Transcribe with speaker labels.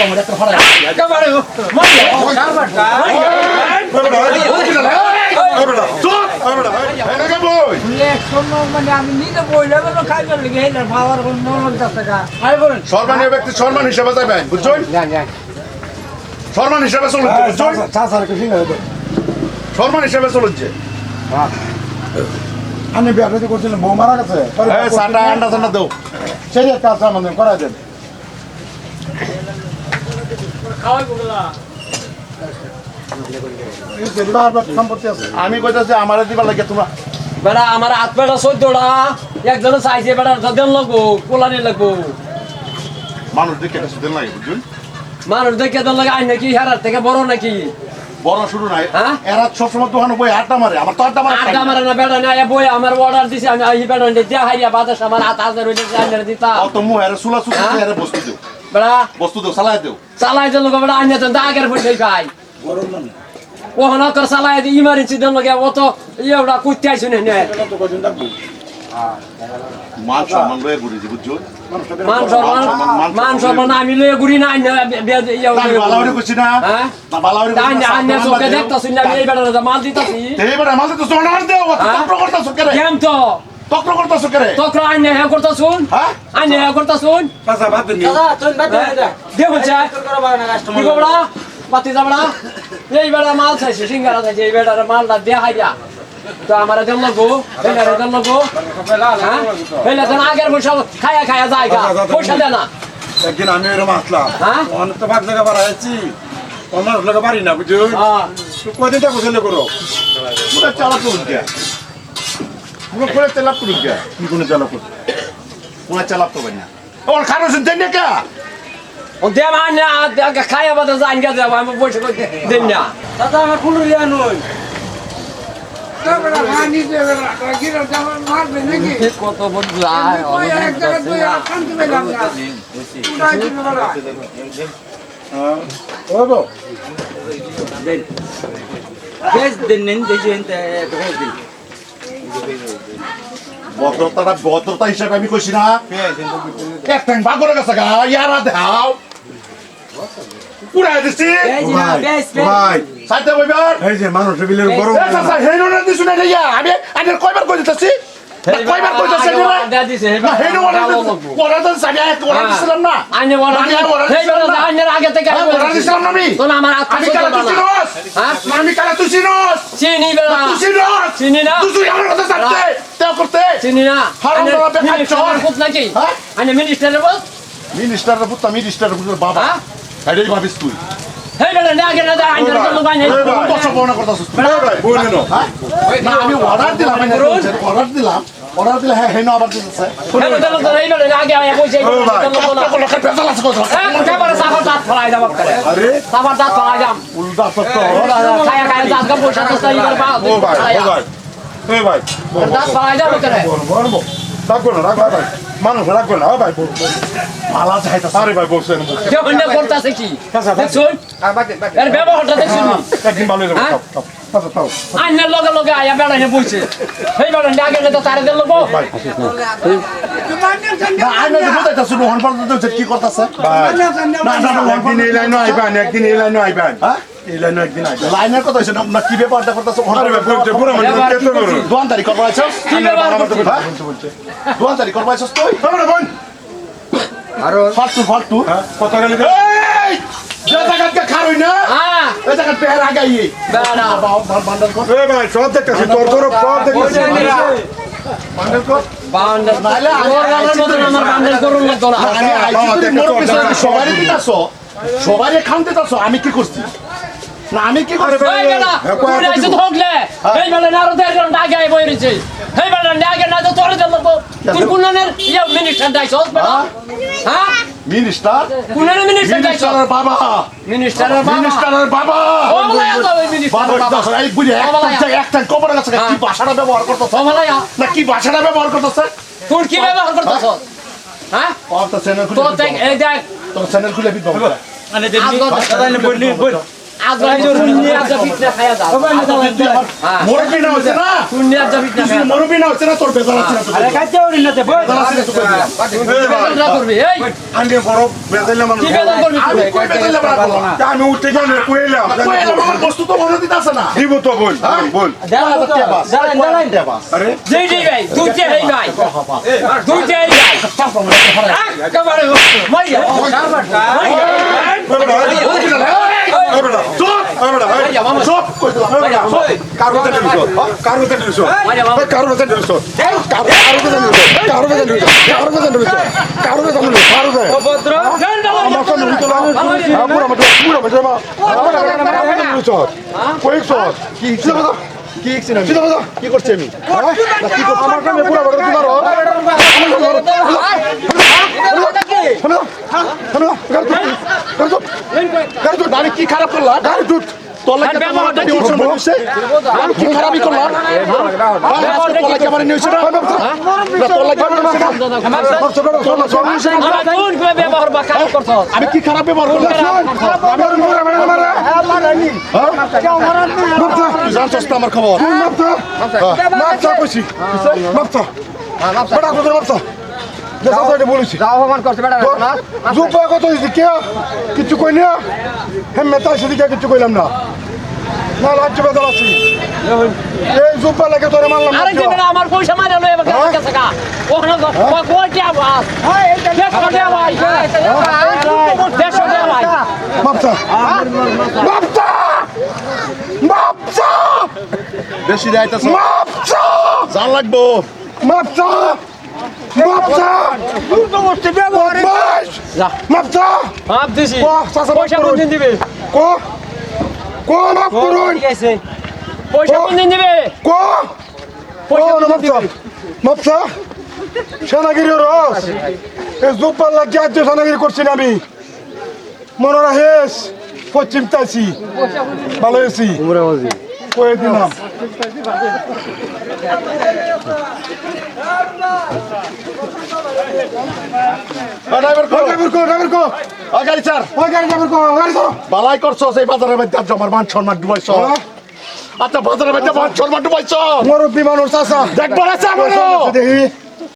Speaker 1: আমার একটা ফাড়া
Speaker 2: একেবারে মানে আমি নিজে বইলে খাইবার লিগে ভাবার
Speaker 1: সম্মানীয় ব্যক্তি সম্মান হিসেবে যাবেন বুঝছেন সম্মান হিসেবে চলুন সম্মান হিসেবে চলুন যে
Speaker 3: আমি বিয়ে করছিলাম বউ মারা গেছে
Speaker 1: চাটা আন্ডা চান্ডা দেও
Speaker 3: সেই একটা আছে আমাদের করাই দেন সম্পত্তি আছে
Speaker 1: আমি কইতাছি আমার দিবার লাগে তোমরা
Speaker 4: বেড়া আমার হাত পেটা 14টা একজনে চাইছে বেড়া দেন লাগবো কোলানি লাগবো
Speaker 1: মানুষ দেখে কিছু দিন লাগে বুঝছেন
Speaker 4: মানুষ দেখে দেন লাগে আই নাকি হেরার থেকে বড় নাকি
Speaker 1: বড় শুরু নাই
Speaker 4: হ্যাঁ?
Speaker 1: এরা সবসময় দোকানে বই আড্ডা মারে আমার তো আড্ডা মারে
Speaker 4: আড্ডা মারে না বেড়া না বই আমার অর্ডার দিছি আমি এই বেড়া দিয়া হাইয়া বাতাস আমার হাত হাজার হইলে জানিয়ে দিতা
Speaker 1: অত মুহ এরা সুলা সুলা
Speaker 4: হ্যাঁ?
Speaker 1: এরা বস্তু দেও
Speaker 4: বেড়া
Speaker 1: বস্তু দেও চালাই দেও
Speaker 4: চালাই দেন লোক বেড়া আইনে তো আগের পয়সা খাই ওহন তোর চালাই দি ইমার্জেন্সি দেন লাগে অত ইয়েটা কুত্তে আইছ নে
Speaker 1: মান সম্মান লয়ে ঘুরেছি বুঝছো
Speaker 4: মান সম্মান আমি লয়ে ঘুরি না
Speaker 1: বালাউরি করছি না
Speaker 4: হ্যাঁ
Speaker 1: না বালাউরি
Speaker 4: আইনে চোখে দেখতাছি না এই বেড়া মাল দিতাছি
Speaker 1: এইবার আমাদের তো সোনা মার দেও তক্র করতাছ কেরে
Speaker 4: কেম তো
Speaker 1: তক্র করতাছ কেরে
Speaker 4: তক্র আইনে হে করতা শুন
Speaker 1: হ্যাঁ
Speaker 4: আইনে হে করতা শুন
Speaker 3: পাঁচা বাদ দিন
Speaker 4: দে বলছে কি বড়া পাতি যাবড়া এই বেড়া মাল চাইছে সিঙ্গারা চাইছে এই বেড়ার মালটা দে হাইয়া তো আমার দেন লাগবো হেলারে দেন লাগবো হ্যাঁ হেলা দেন আগের পয়সা খায়া খায়া যায় গা পয়সা দে না
Speaker 3: একদিন আমি এরকম আসলাম
Speaker 4: হ্যাঁ?
Speaker 3: অনেক তো ভাগ জায়গা বাড়াইছি অন্য লোক বাড়ি না বুঝছো
Speaker 4: হ্যাঁ
Speaker 3: কয়দিন টাকা ছেলে করো
Speaker 1: পুরো চালা করুন কে পুরো করে চালাপ করুন কে
Speaker 3: কি কোনো চালা করো
Speaker 1: পুরো চালাপ তো না ওর খানো শুনতেন না কে
Speaker 4: ও দে মানে খায়া বাদে যাই গা যাব আমি পয়সা দেন না
Speaker 2: দাদা আমার ফুল রিয়া নই পানি দেবে গিরা যাবার মারবে নাকি
Speaker 4: কত বদলা
Speaker 2: ওই এক জায়গা তুই শান্তি পেলাম না উড়াই দিবে বড়া
Speaker 3: ও গো
Speaker 2: বেশ দিন নিন দেখি এনতে ঢোল দিন
Speaker 1: ভদ্রতা হিসাবে আমি কইছি না একটা ভাগ করে গেছে গা ইয়ারা দাও পুরাই দিছি
Speaker 3: ভাই
Speaker 1: সাইতে বইবার
Speaker 3: এই যে মানুষ বিলের গরম
Speaker 1: এ চাচা হেনো না দিছু না ইয়া আমি আগে কয়বার কই দিতেছি কয়বার কই দিতেছি
Speaker 4: দে দিছে
Speaker 1: না হেনো ওরা তো সাবিয়া ওরা দিছিলাম না
Speaker 4: আইনে বড় এই বেড়া আইনের আগে থেকে
Speaker 1: ওরা দিছিলাম না আমি
Speaker 4: তো আমার হাত
Speaker 1: আমি কালা তুই চিনোস
Speaker 4: হ্যাঁ
Speaker 1: আমি কালা তুই চিনোস
Speaker 4: চিনি বেড়া
Speaker 1: তুই চিনোস
Speaker 4: চিনি না
Speaker 1: তুই আমার কথা জানতে তেও করতে
Speaker 4: চিনি না
Speaker 1: হারাম দাদা বেকার চোর
Speaker 4: পুত নাকি
Speaker 1: হ্যাঁ?
Speaker 4: আইনে মিনিস্টারের বল
Speaker 1: মিনিস্টারের পুত্র মিনিস্টারের পুত্র বাবা
Speaker 4: হ্যাঁ?
Speaker 1: এটাই ভাবিস তুই
Speaker 4: এই বেড়া না আগে না আইনের জন্য বাইনে
Speaker 1: কত বর্ণনা করতেছিস
Speaker 3: বইলেন
Speaker 1: না আমি অর্ডার দিলাম অর্ডার দিলে হ্যাঁ হেনো আবার দিতেছে
Speaker 4: হেলো দেলো তো এই বেড়া আগে আয়া কইছে
Speaker 1: লোকের পেছাল আছে কথা
Speaker 4: একেবারে সাফার দাঁত ফলাই যাব করে
Speaker 3: আরে
Speaker 4: সাফার দাঁত ফলাই যাম
Speaker 1: উল্টা সত্য
Speaker 4: খায়া খায়া দাঁত গা পয়সা তো তাই এবার বাদ
Speaker 3: ও ভাই ভাই
Speaker 4: দাঁত ফলাই যাব করে
Speaker 3: বলবো রাখবো না রাখবো ভাই মানুষ রাখবো না ভাই
Speaker 1: মালা চাইতেছে
Speaker 3: আরে ভাই বলছেন
Speaker 4: কেউ অন্য করতেছে কি দেখছুন এর ব্যবহারটা দেখছুন
Speaker 3: একদিন ভালো
Speaker 4: হ্যাঁ?
Speaker 3: তাও
Speaker 4: আইনের লগে লগে আয়া বেড়া হে বইছে এই বেড়া আগে না তো তারে দিল লোক
Speaker 1: না আমি তো বুঝাইতাছি রোহন পর্যন্ত কি করতেছে
Speaker 3: একদিন এই লাইনও আইবেন একদিন এই লাইনও আইবেন
Speaker 1: হ্যাঁ
Speaker 3: এই লাইনও একদিন আইবেন
Speaker 1: লাইনের কথা হইছে না কি ব্যাপারটা করতেছে
Speaker 3: আরে ভাই বলছে পুরো মানে কেটে করুন
Speaker 1: দোয়ান তারিখ করবা আইছস
Speaker 4: কি ব্যবহার করছিস?
Speaker 3: বলছে
Speaker 1: দোয়ান তারিখ করবা আইছস তুই
Speaker 3: আমরা বোন
Speaker 1: আর ফালতু
Speaker 3: কত গেলে
Speaker 1: এই যে জায়গাতে খারই না
Speaker 4: হ্যাঁ
Speaker 1: এই জায়গা পেয়ার আগাই
Speaker 4: বেড়া
Speaker 1: বান্ডাল কর
Speaker 3: এ ভাই সব দেখতেছি তোর তোর সব দেখতেছি
Speaker 1: বান্ডাল কর
Speaker 4: বান্ডাল নাইলে আমার মতন আমার বান্ডাল করুন লাগতো না
Speaker 1: আমি আইছি তুমি মোর পিছনে সবারই দিতাছো সবারই খান দিতাছো আমি কি করছি না আমি কি করছি
Speaker 4: এই বেড়া তুই আইছ ধগলে এই বেড়া না রতে আগে আই বইরিছে এই বেড়া না আগে না তো তোরে দিল লোক তুই কোননের ইয়া মিনিস্টার দাইছ বেড়া হ্যাঁ
Speaker 1: মিনিস্টার
Speaker 4: কোননের মিনিস্টার দাইছ
Speaker 1: মিনিস্টারের বাবা
Speaker 4: মিনিস্টারের বাবা
Speaker 1: মিনিস্টারের বাবা
Speaker 4: ও বলায়া তো ওই মিনিস্টার
Speaker 1: বাবা
Speaker 4: বাবা
Speaker 1: এই বুঝে একটা কবর আছে কি ভাষাটা ব্যবহার করতেছ
Speaker 4: ও বলায়া
Speaker 1: না কি ভাষাটা ব্যবহার করতেছ
Speaker 4: তুই কি ব্যবহার করতেছ হ্যাঁ
Speaker 1: তো চ্যানেল
Speaker 4: তো দেখ এই দেখ
Speaker 1: তো চ্যানেল খুলে দিত
Speaker 4: আগে আজরাইল শুননি আজা পিছনে খায়া দাও
Speaker 1: মুরব্বি না হচ্ছে না
Speaker 4: শুননি আজা পিছনে খায়া দাও
Speaker 1: মুরব্বি না হচ্ছে না তোর বেজাল আছে না
Speaker 5: আরে খাইতে ওরি না তে বল
Speaker 4: বেজাল করবি এই
Speaker 3: আন্ডে বড় বেজাইলে মানুষ
Speaker 4: কি বেজাল করবি
Speaker 1: আমি কই বেজাল বড় করলাম
Speaker 3: আমি উঠতে গেলাম কইলাম
Speaker 1: কই এলাম আমার বস্তু তো মনে দিতে আছে না
Speaker 3: দিব তো বল বল আরে
Speaker 4: যেই যেই ভাই দুইটা এই ভাই দুইটা এই ভাই একেবারে মাইয়া
Speaker 1: সব কই দিলাম
Speaker 3: কারো তো দিছো কারো তো দিছো কারো তো দিছো কারো তো
Speaker 4: অভদ্র
Speaker 1: কি করছি আমি আমি কি খারাপ করলাম তোর লাগে আমি কি খারাপই করলাম তোর লাগে আমার নিউজ তোর লাগে
Speaker 4: কোন কোন ব্যবহার বা কাজ করছস
Speaker 1: আমি কি খারাপ ব্যবহার করলাম তুই জানছস তো আমার খবর
Speaker 3: কিছু কই না হেমেতা সেদিকে কিছু কইলাম না না রাজ্য বেদল আছি এই জুব্বা লাগে তোরে মারলাম
Speaker 4: আরে দিন আমার পয়সা মারে লই এবার কাছে কা ওখানে কোটি আবাস দেশ কোটি আবাস দেশ কোটি আবাস
Speaker 3: মাপসা মাপসা মাপসা
Speaker 1: বেশি যাইতেছ
Speaker 3: মাপসা
Speaker 1: জান লাগবো
Speaker 3: মাপসা মাপসা
Speaker 4: যা
Speaker 3: মাপসা
Speaker 4: মাপ দিছি
Speaker 3: ও চাচা
Speaker 4: পয়সা কোন দিন দিবে
Speaker 3: কো কো মাপ করুন
Speaker 4: ঠিক আছে পয়সা কোন দিন দিবে
Speaker 3: কো
Speaker 4: পয়সা
Speaker 3: ও
Speaker 4: কোন দিন
Speaker 3: মাপসা
Speaker 4: দিবে
Speaker 3: মাপসা সেনাগিরি রস এই জুব্বার লাগে আজ সেনাগিরি করছি না আমি মনে রাখিস পশ্চিম তাইছি ভালো হয়েছি কয়ে দিলাম
Speaker 1: ড্রাইভার কো
Speaker 3: ড্রাইভার কো
Speaker 1: গাড়ি চার
Speaker 3: ওই গাড়ি ড্রাইভার কো গাড়ি ধরো
Speaker 1: বালাই করছস এই বাজারের মধ্যে আজ আমার মান সম্মান ডুবাইছ আচ্ছা বাজারের মধ্যে মান সম্মান ডুবাইছ
Speaker 3: মুরব্বী মানুষ চাচা
Speaker 1: দেখবার আছে আমারও
Speaker 3: দেখি